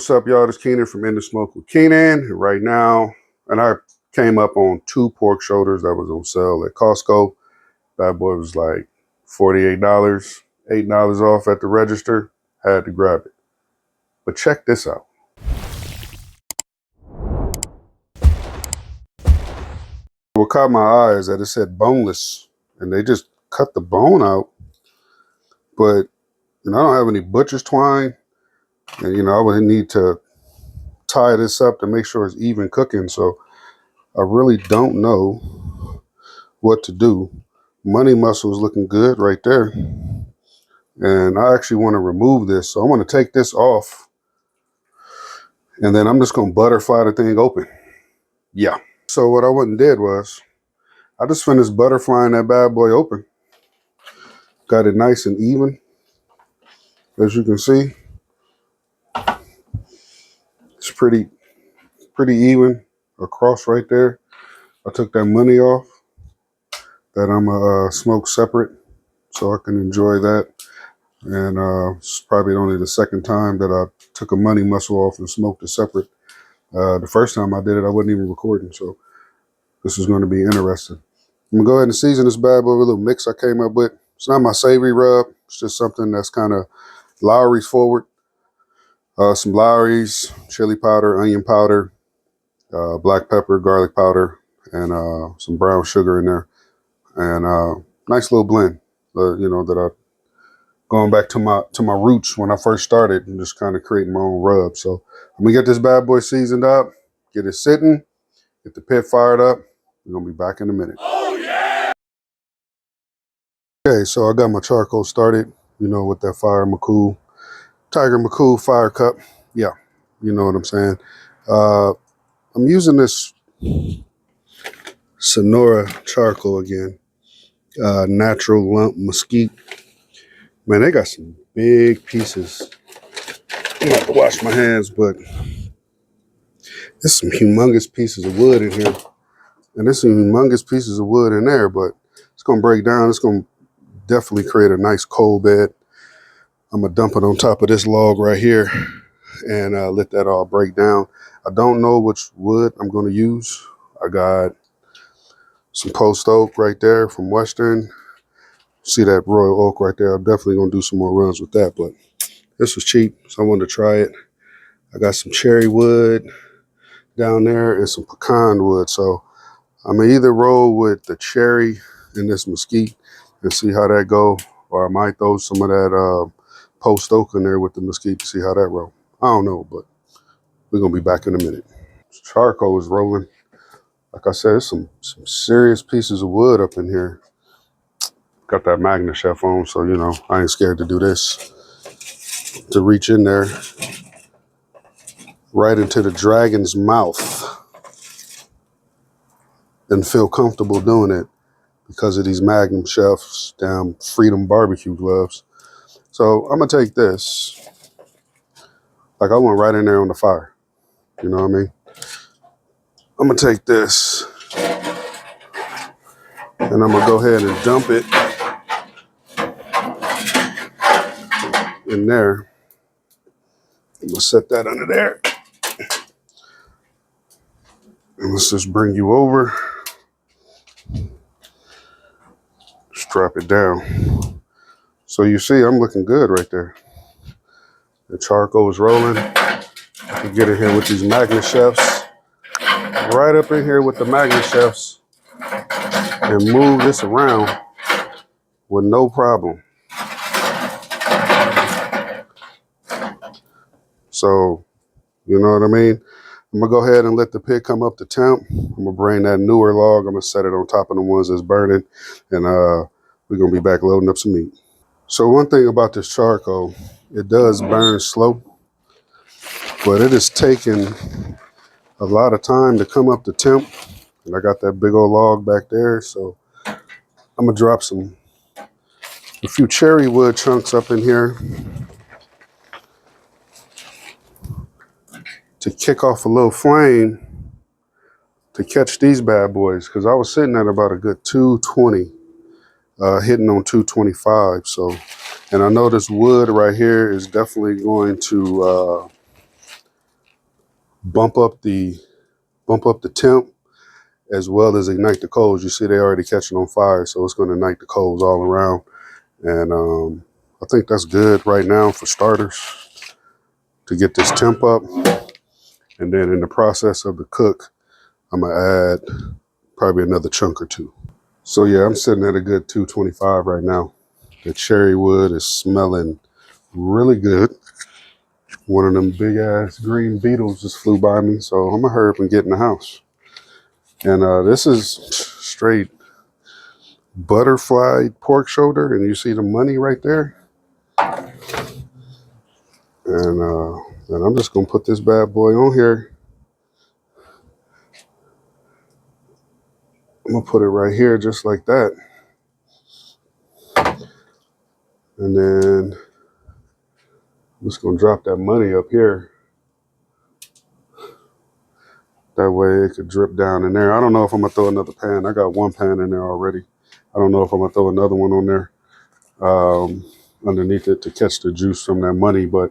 what's up, y'all? This is Keenan from In the Smoke with Keenan. Right now, and I came up on 2 pork shoulders that was on sale at Costco. That boy was like $48, $8 off at the register. Had to grab it. But check this out. What caught my eye is that it said boneless, and they just cut the bone out. But I don't have any butcher's twine, and I would need to tie this up to make sure it's even cooking. So I really don't know what to do. Money muscle is looking good right there. And I actually want to remove this. So I'm going to take this off. And then I'm just going to butterfly the thing open. Yeah. So what I went and did was I just finished butterflying that bad boy open. Got it nice and even. As you can see, it's pretty even across right there. I took that money off that I'm going to smoke separate so I can enjoy that. And it's probably only the second time that I took a money muscle off and smoked it separate. The first time I did it, I wasn't even recording, so this is going to be interesting. I'm going to go ahead and season this bad boy with a little mix I came up with. It's not my savory rub. It's just something that's kind of Lowry's forward. Some Lowry's, chili powder, onion powder, black pepper, garlic powder, and some brown sugar in there. And nice little blend, that I going back to my roots when I first started and just kind of creating my own rub. So I'm gonna get this bad boy seasoned up, get it sitting, get the pit fired up. We're gonna be back in a minute. Oh yeah! Okay, so I got my charcoal started, with that Tiger McCool fire cup. Yeah, you know what I'm saying. I'm using this Sonora charcoal again, natural lump mesquite. Man, they got some big pieces. I have to wash my hands, but there's some humongous pieces of wood in here. And there's some humongous pieces of wood in there, but it's going to break down. It's going to definitely create a nice coal bed. I'm going to dump it on top of this log right here and let that all break down. I don't know which wood I'm going to use. I got some post oak right there from Western. See that royal oak right there? I'm definitely going to do some more runs with that, but this was cheap, so I wanted to try it. I got some cherry wood down there and some pecan wood. So I'm going to either roll with the cherry and this mesquite and see how that go, or I might throw some of that post oak in there with the mesquite to see how that roll. I don't know, but we're going to be back in a minute. Charcoal is rolling. Like I said, there's some serious pieces of wood up in here. Got that Magna Chef on, so, I ain't scared to do this. To reach in there right into the dragon's mouth and feel comfortable doing it because of these Magnum Chef's damn Freedom barbecue gloves. So I'm gonna take this, like I went right in there on the fire. You know what I mean? I'm gonna take this and I'm gonna go ahead and dump it in there. I'm gonna set that under there. And let's just bring you over. Just drop it down. So you see, I'm looking good right there. The charcoal is rolling. I can get in here with these Magna Chefs. Right up in here with the Magna Chefs and move this around with no problem. So, you know what I mean? I'm gonna go ahead and let the pit come up to temp. I'm gonna bring that newer log. I'm gonna set it on top of the ones that's burning, and we're gonna be back loading up some meat. So one thing about this charcoal, it does burn slow, but it is taking a lot of time to come up to temp. And I got that big old log back there, so I'm gonna drop a few cherry wood chunks up in here to kick off a little flame to catch these bad boys, because I was sitting at about a good 220, hitting on 225. So, and I know this wood right here is definitely going to bump up the temp as well as ignite the coals. You see they already catching on fire, so it's going to ignite the coals all around. And I think that's good right now for starters to get this temp up. And then in the process of the cook, I'm going to add probably another chunk or two. So yeah, I'm sitting at a good 225 right now. The cherry wood is smelling really good. One of them big ass green beetles just flew by me, so I'm gonna hurry up and get in the house. And this is straight butterflied pork shoulder, and you see the money right there. And I'm just gonna put this bad boy on here. I'm gonna put it right here just like that. And then I'm just gonna drop that money up here. That way it could drip down in there. I don't know if I'm gonna throw another pan. I got one pan in there already. I don't know if I'm gonna throw another one on there underneath it to catch the juice from that money, but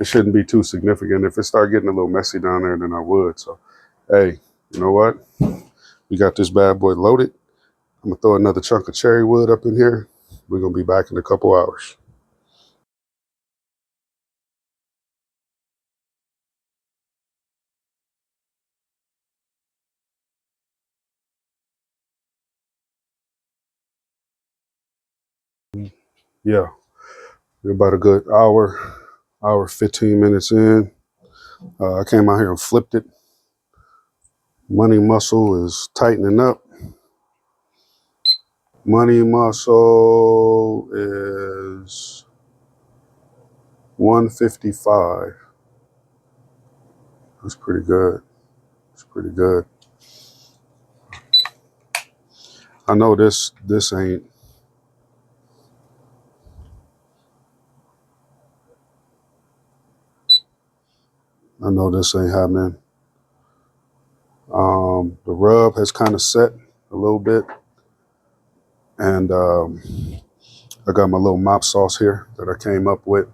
it shouldn't be too significant. If it start getting a little messy down there, then I would. So, hey, you know what? We got this bad boy loaded. I'm gonna throw another chunk of cherry wood up in here. We're gonna be back in a couple hours. Yeah, we're about a good hour 15 minutes in. I came out here and flipped it. Money muscle is tightening up. Money muscle is 155. That's pretty good. It's pretty good. I know this ain't. I know this ain't happening. The rub has kind of set a little bit, and I got my little mop sauce here that I came up with,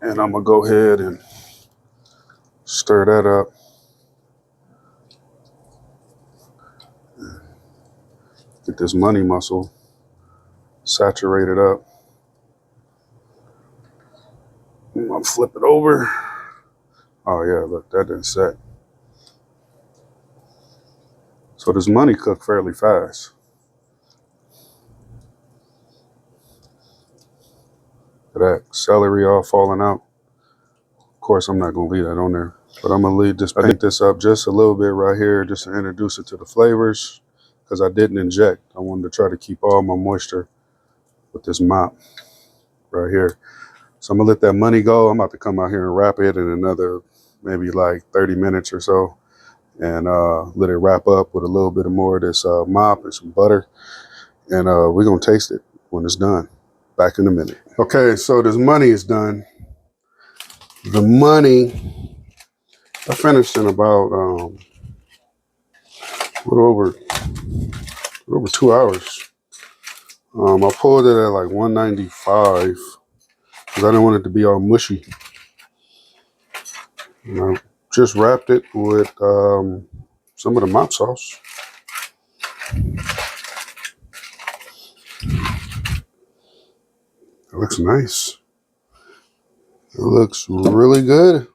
and I'm gonna go ahead and stir that up. Get this money muscle saturated up. I'm gonna flip it over. Oh yeah, look, that didn't set. So this money cooked fairly fast. That celery all falling out. Of course, I'm not gonna leave that on there, but I'm gonna leave this, paint this up just a little bit right here, just to introduce it to the flavors, because I didn't inject. I wanted to try to keep all my moisture with this mop right here. So I'm gonna let that money go. I'm about to come out here and wrap it in another maybe like 30 minutes or so, and let it wrap up with a little bit of more of this mop and some butter, and we're gonna taste it when it's done. Back in a minute. Okay, so this money is done. The money I finished in about a little over 2 hours. I pulled it at like 195 because I didn't want it to be all mushy. And I just wrapped it with some of the mop sauce. It looks nice. It looks really good.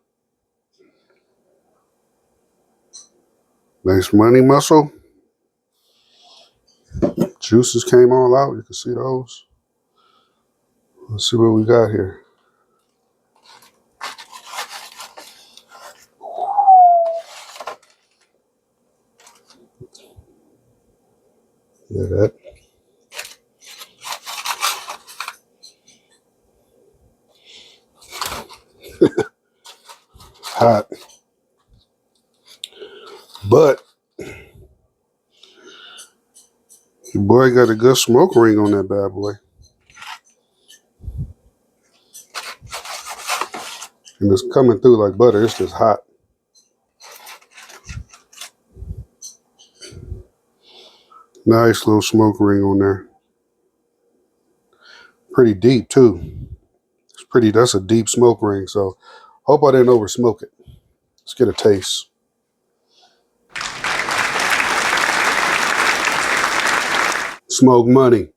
Nice money muscle. Juices came all out. You can see those. Let's see what we got here. Yeah, that. Hot. But your boy got a good smoke ring on that bad boy. And it's coming through like butter. It's just hot. Nice little smoke ring on there. Pretty deep too. That's a deep smoke ring. So hope I didn't over smoke it. Let's get a taste. Smoke money.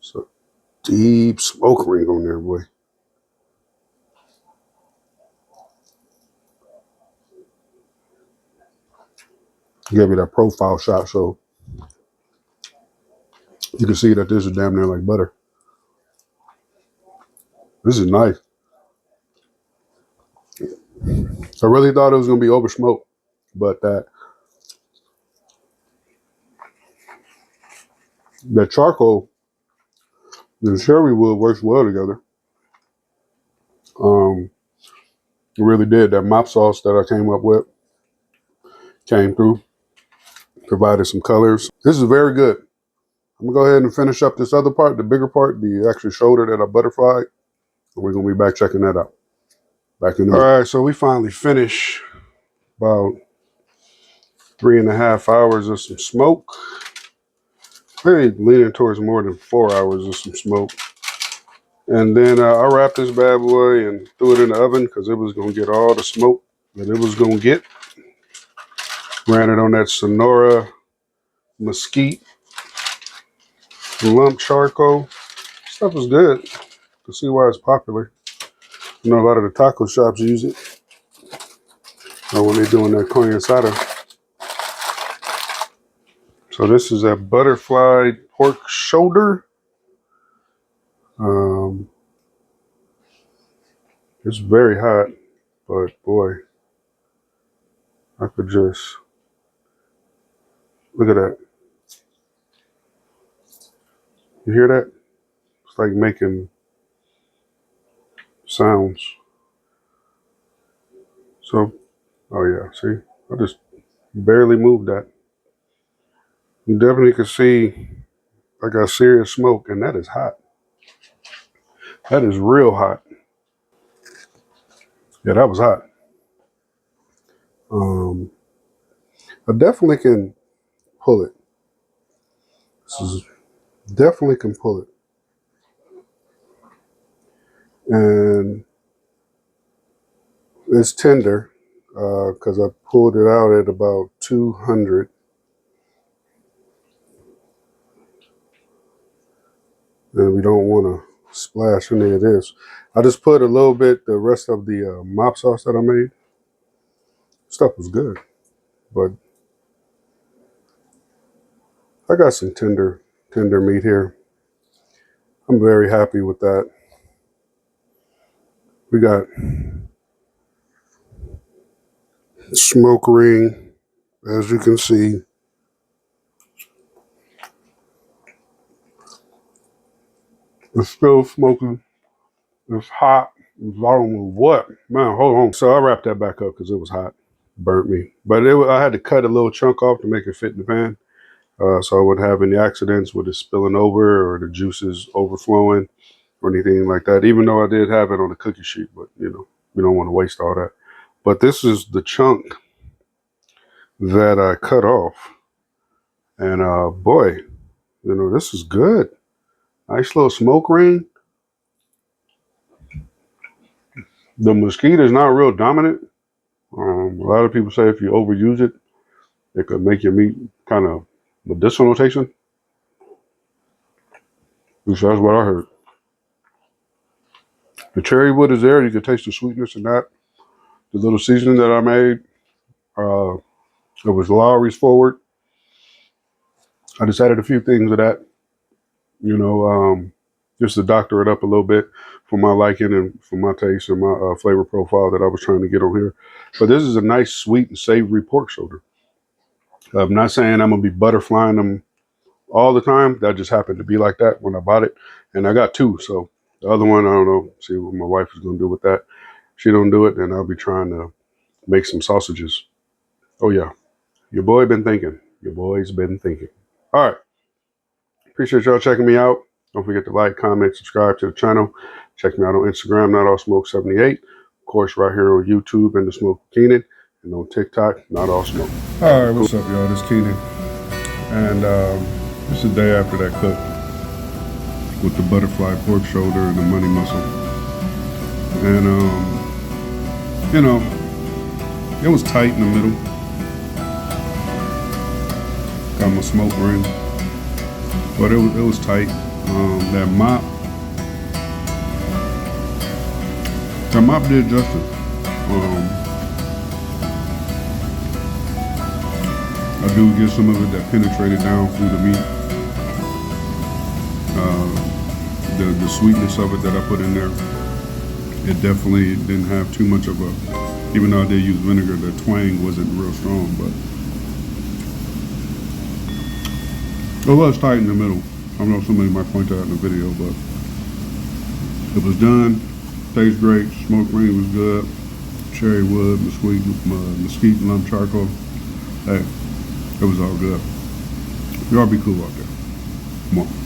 So deep smoke ring on there, boy. Give me that profile shot so you can see that this is damn near like butter. This is nice. I really thought it was gonna be over smoked, but that charcoal and cherry wood works well together. It really did. That mop sauce that I came up with came through, provided some colors. This is very good. I'm gonna go ahead and finish up this other part, the bigger part, the actual shoulder that I butterflied. And we're gonna be back checking that out. Back in a minute. All right, so we finally finished about 3.5 hours of some smoke. Maybe leaning towards more than 4 hours of some smoke. And then I wrapped this bad boy and threw it in the oven because it was gonna get all the smoke that it was gonna get. Ran it on that Sonora Mesquite Charcoal. Stuff is good. You can see why it's popular. You know, a lot of the taco shops use it. When they're doing that carne asada. So this is a butterflied pork shoulder. It's very hot, but boy, I could just look at that. You hear that? It's like making sounds. So, oh yeah, see, I just barely moved that. You definitely can see I got serious smoke, and that is hot. That is real hot. Yeah, that was hot. I definitely can pull it. This is definitely can pull it. And it's tender because I pulled it out at about 200. And we don't want to splash any of this. I just put a little bit, the rest of the mop sauce that I made. Stuff was good, but I got some tender meat here. I'm very happy with that. We got smoke ring, as you can see. It's still smoking. It's hot. I don't know what. Man, hold on. So I wrapped that back up because it was hot. Burnt me. But I had to cut a little chunk off to make it fit in the pan. So I wouldn't have any accidents with it spilling over or the juices overflowing or anything like that. Even though I did have it on the cookie sheet, but you know, we don't want to waste all that. But this is the chunk that I cut off. And boy, you know, this is good. Nice little smoke ring. The mesquite is not real dominant. A lot of people say if you overuse it, it could make your meat kind of medicinal tasting. At least that's what I heard. The cherry wood is there. You can taste the sweetness in that. The little seasoning that I made, it was Lowry's Forward. I just added a few things of that, you know, just to doctor it up a little bit for my liking and for my taste and my flavor profile that I was trying to get on here. But this is a nice, sweet, and savory pork shoulder. I'm not saying I'm going to be butterflying them all the time. That just happened to be like that when I bought it. And I got two. So the other one, I don't know, see what my wife is going to do with that. If she don't do it, then I'll be trying to make some sausages. Oh, yeah. Your boy been thinking. Your boy's been thinking. All right. Appreciate y'all checking me out. Don't forget to like, comment, subscribe to the channel. Check me out on Instagram, Not All Smoke 78. Of course, right here on YouTube and the Smoke Keenan. And on TikTok, Not All Smoke. All right, what's up, y'all? This is Keenan. And this is the day after that cook with the butterfly pork shoulder and the money muscle. And you know, it was tight in the middle. Got my smoke ring, but it was tight. That mop did justice. I do get some of it that penetrated down through the meat. The sweetness of it that I put in there, it definitely didn't have too much of a, even though I did use vinegar, the twang wasn't real strong, but it was tight in the middle. I know somebody might point that out in the video, but it was done. Tastes great. Smoke ring was good. Cherry wood, mesquite lump charcoal. Hey, it was all good. Y'all be cool out there. Come on.